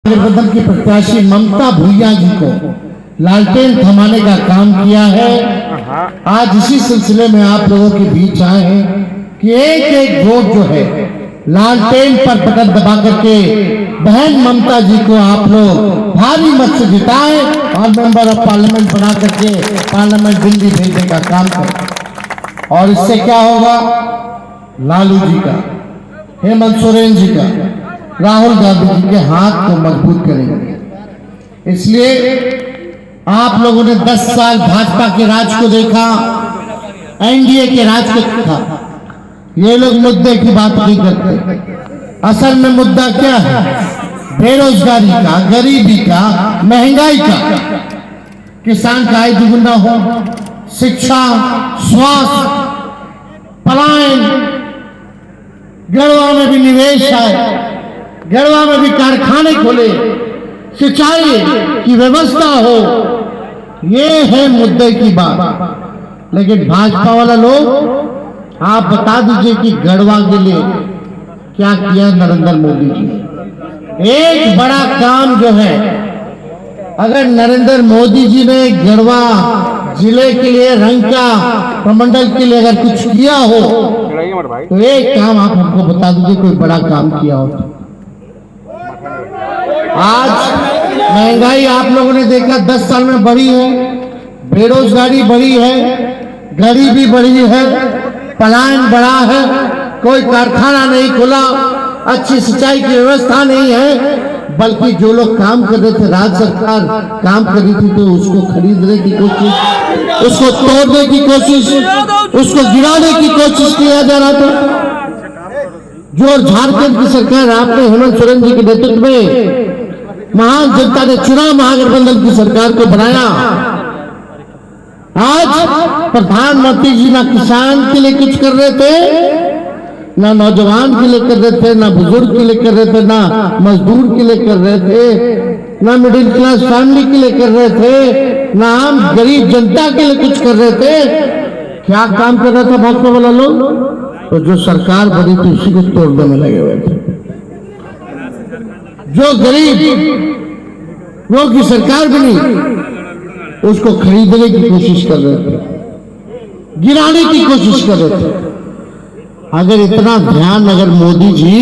गठबंधन की प्रत्याशी ममता भूया जी को लालटेन थमाने का काम किया है। आज इसी सिलसिले में आप लोगों के बीच आए हैं कि एक एक वोट जो है लालटेन पर बटन दबा करके बहन ममता जी को आप लोग भारी मत से जिताएं और मेंबर ऑफ पार्लियामेंट बना करके पार्लियामेंट दिल्ली भेजने का काम करें। और इससे क्या होगा, लालू जी का, हेमंत सोरेन जी का, राहुल गांधी जी के हाथ को मजबूत करेंगे। इसलिए आप लोगों ने 10 साल भाजपा के राज को देखा, एनडीए के राज को देखा। ये लोग मुद्दे की बात नहीं करते। असल में मुद्दा क्या है? बेरोजगारी का, गरीबी का, महंगाई का, किसान का आय दुगुना हो, शिक्षा, स्वास्थ्य, पलायन, गढ़वा में भी निवेश आए, गढ़वा में भी कारखाने खोले, सिंचाई की व्यवस्था हो, ये है मुद्दे की बात। लेकिन भाजपा वाला लोग, आप बता दीजिए कि गढ़वा के लिए क्या किया नरेंद्र मोदी जी। एक बड़ा काम जो है, अगर नरेंद्र मोदी जी ने गढ़वा जिले के लिए, रंका प्रमंडल के लिए अगर कुछ किया हो तो एक काम आप हमको बता दीजिए, कोई बड़ा काम किया हो। आज महंगाई आप लोगों ने देखा 10 साल में बढ़ी है, बेरोजगारी बढ़ी है, गरीबी बढ़ी है, पलायन बढ़ा है, कोई कारखाना नहीं खुला, अच्छी सिंचाई की व्यवस्था नहीं है। बल्कि जो लोग काम कर रहे थे, राज्य सरकार काम कर रही थी, तो उसको खरीदने की कोशिश, उसको तोड़ने की कोशिश, उसको गिराने की कोशिश किया जा रहा था। जो झारखंड की सरकार, आपने हेमंत सोरेन जी के नेतृत्व में महान जनता ने चुनाव महागठबंधन की सरकार को बनाया। आज प्रधानमंत्री जी ना किसान के लिए कुछ कर रहे थे, ना नौजवान के लिए कर रहे थे, ना बुजुर्ग के लिए कर रहे थे, ना मजदूर के लिए कर रहे थे, ना मिडिल क्लास फैमिली के लिए कर रहे थे, ना आम गरीब जनता के लिए कुछ कर रहे थे। क्या काम कर रहा था भाजपा वाला लोग? तो जो सरकार बनी थी उसी को तोड़ने में लगे हुए थे। जो गरीब लोगों की सरकार बनी उसको खरीदने की कोशिश कर रहे थे, गिराने की कोशिश कर रहे थे। अगर इतना ध्यान अगर मोदी जी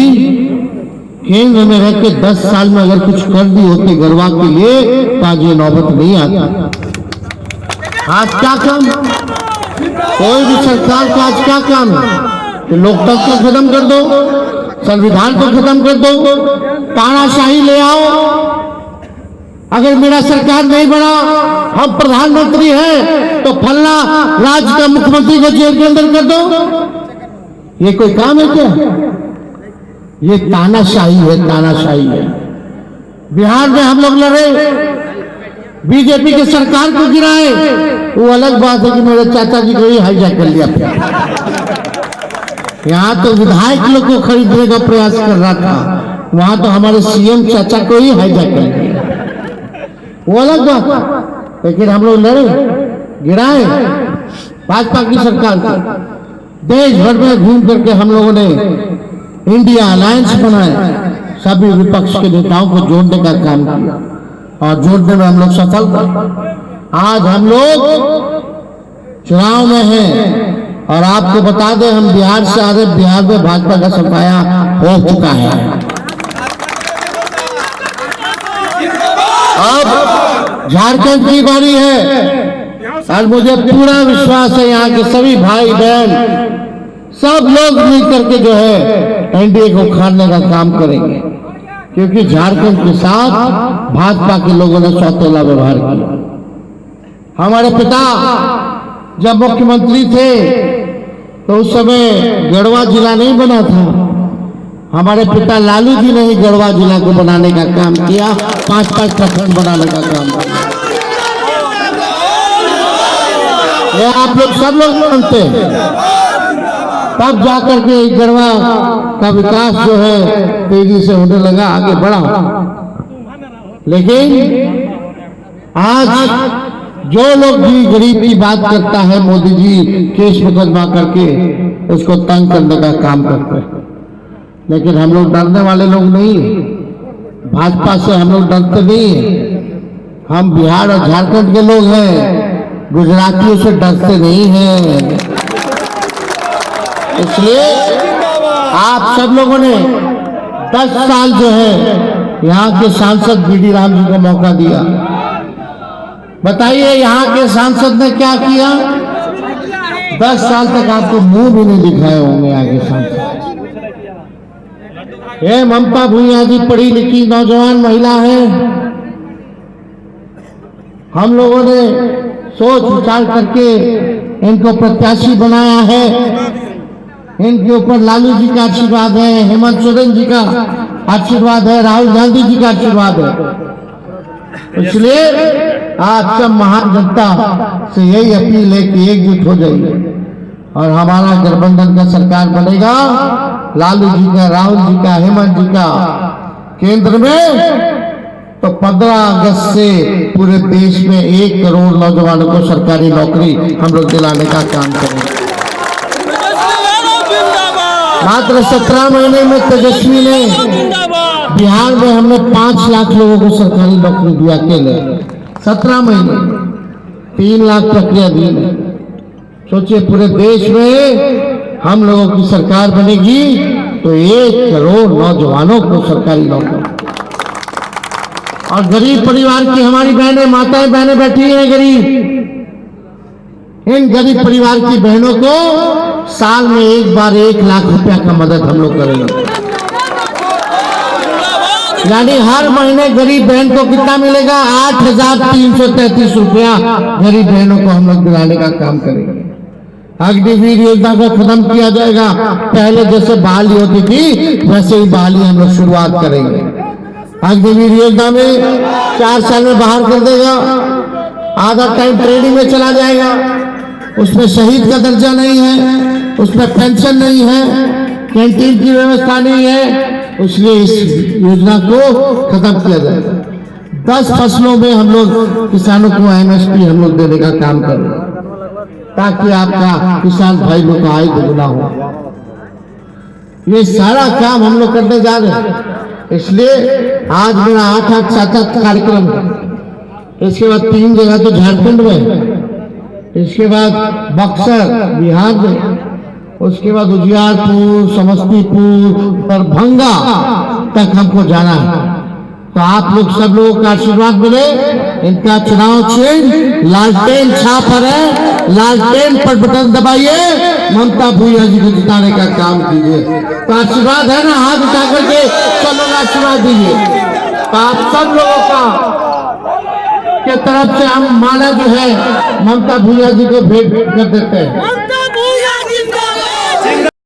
केंद्र में रह के 10 साल में अगर कुछ कर दी होते गढ़वा के लिए, तो आज ये नौबत नहीं आती। आज क्या काम, कोई भी सरकार का आज क्या काम है कि लोकतंत्र को खत्म कर दो, संविधान को खत्म कर दो, तानाशाही ले आओ। अगर मेरा सरकार नहीं बना, हम प्रधानमंत्री हैं, तो फलना राज्य का मुख्यमंत्री को जेल के अंदर कर दो। ये कोई काम है क्या? ये तानाशाही है, तानाशाही है। बिहार में हम लोग लड़े, बीजेपी की सरकार को गिराए, वो अलग बात है कि मेरे चाचा जी को ही हाईजैक कर लिया। यहाँ तो विधायक लोग को खरीदने का प्रयास कर रहा था, वहां तो हमारे सीएम चाचा को ही हाईजैक कर लिया, वो अलग बात। लेकिन हम लोग लड़े, गिराए भाजपा की सरकार को। देश भर में घूम करके हम लोगों ने इंडिया अलायंस बनाया, सभी विपक्ष के नेताओं को जोड़ने का काम किया और जोड़ने में हम लोग सफल थे। आज हम लोग चुनाव में हैं और आपको बता दें, हम बिहार से आ रहे, बिहार में भाजपा का सफाया हो चुका है। अब झारखंड की बारी है। आज मुझे पूरा विश्वास है यहाँ के सभी भाई बहन सब लोग मिलकर के जो है एनडीए को उखाड़ने का काम करेंगे, क्योंकि झारखंड के साथ भाजपा के लोगों ने सौतेला व्यवहार किया। हमारे पिता जब मुख्यमंत्री थे तो उस समय गढ़वा जिला नहीं बना था। हमारे पिता लालू जी ने ही गढ़वा जिला को बनाने का काम किया, 5-5 प्रखंड बनाने का काम किया। ये आप लोग सब लोग जानते हैं। तब जाकर के गढ़वा का विकास जो है तेजी से होने लगा, आगे बढ़ा। लेकिन आज जो लोग भी गरीब की बात करता है, मोदी जी केस मुकदमा करके उसको तंग करने का काम करते हैं। लेकिन हम लोग डरने वाले लोग नहीं, भाजपा से हम लोग डरते नहीं हैं। हम बिहार और झारखंड के लोग हैं, गुजरातियों से डरते नहीं हैं। इसलिए आप सब लोगों ने 10 साल जो है यहाँ के सांसद बीडी राम जी को मौका दिया। बताइए यहाँ के सांसद ने क्या किया? 10 साल तक आपको मुंह भी नहीं दिखाए होंगे यहाँ के सांसद। ये ममता भूया जी पढ़ी लिखी नौजवान महिला है। हम लोगों ने सोच विचार करके इनको प्रत्याशी बनाया है। इनके ऊपर लालू जी का आशीर्वाद है, हेमंत सोरेन जी का आशीर्वाद है, राहुल गांधी जी का आशीर्वाद है। इसलिए आज सब महान जनता से यही अपील है कि एकजुट हो जाइए और हमारा गठबंधन का सरकार बनेगा। लालू जी का, राहुल जी का, हेमंत जी का केंद्र में, तो 15 अगस्त से पूरे देश में 1 करोड़ नौजवानों को सरकारी नौकरी हम लोग दिलाने का काम करेंगे। मात्र 17 महीने में तेजस्वी ने बिहार में हमने 5 लाख लोगों को सरकारी नौकरी दिया अकेले 17 महीने, 3 लाख प्रक्रिया दी है। सोचिए पूरे देश में हम लोगों की सरकार बनेगी तो 1 करोड़ नौजवानों को सरकारी नौकरी। और गरीब परिवार की हमारी बहनें, माताएं बहनें बैठी हैं गरीब, इन गरीब परिवार की बहनों को साल में एक बार 1 लाख रुपया का मदद हम लोग करेंगे। यानी हर महीने गरीब बहन को कितना मिलेगा? 8,333 रुपया गरीब बहनों को हम लोग दिलाने का काम करेंगे। अग्निवीर योजना को खत्म किया जाएगा। पहले जैसे बहाली होती थी वैसे ही बहाली हम लोग शुरुआत करेंगे। अग्निवीर योजना में 4 साल में बाहर कर देगा, आधा टाइम ट्रेनिंग में चला जाएगा। उसमें शहीद का दर्जा नहीं है, उसमें पेंशन नहीं है, कैंटीन की व्यवस्था नहीं है, इसलिए इस योजना को खत्म किया जाएगा। 10 फसलों में हम लोग किसानों को MSP हम लोग देने का काम करेंगे ताकि आपका किसान भाई लोग का आय दुगना हो। ये सारा काम हम लोग करने जा रहे हैं। इसलिए आज मेरा 8 सात कार्यक्रम है। इसके बाद 3 जगह तो झारखंड में, इसके बाद बक्सर बिहार में, उसके बाद उजियारपुर, समस्तीपुर, दरभंगा तक हमको जाना है। तो आप लोग सब लोगों का आशीर्वाद मिले। इनका चुनाव चिन्ह लालटेन छाप पर है, लालटेन पर बटन दबाइए, ममता भूया जी को जिताने का काम कीजिए। तो आशीर्वाद है ना, हाथ उठा करके सब लोग आशीर्वाद दीजिए। तो आप सब लोगों का के तरफ से हम माला जो है ममता भूया जी को भेंट कर देते हैं।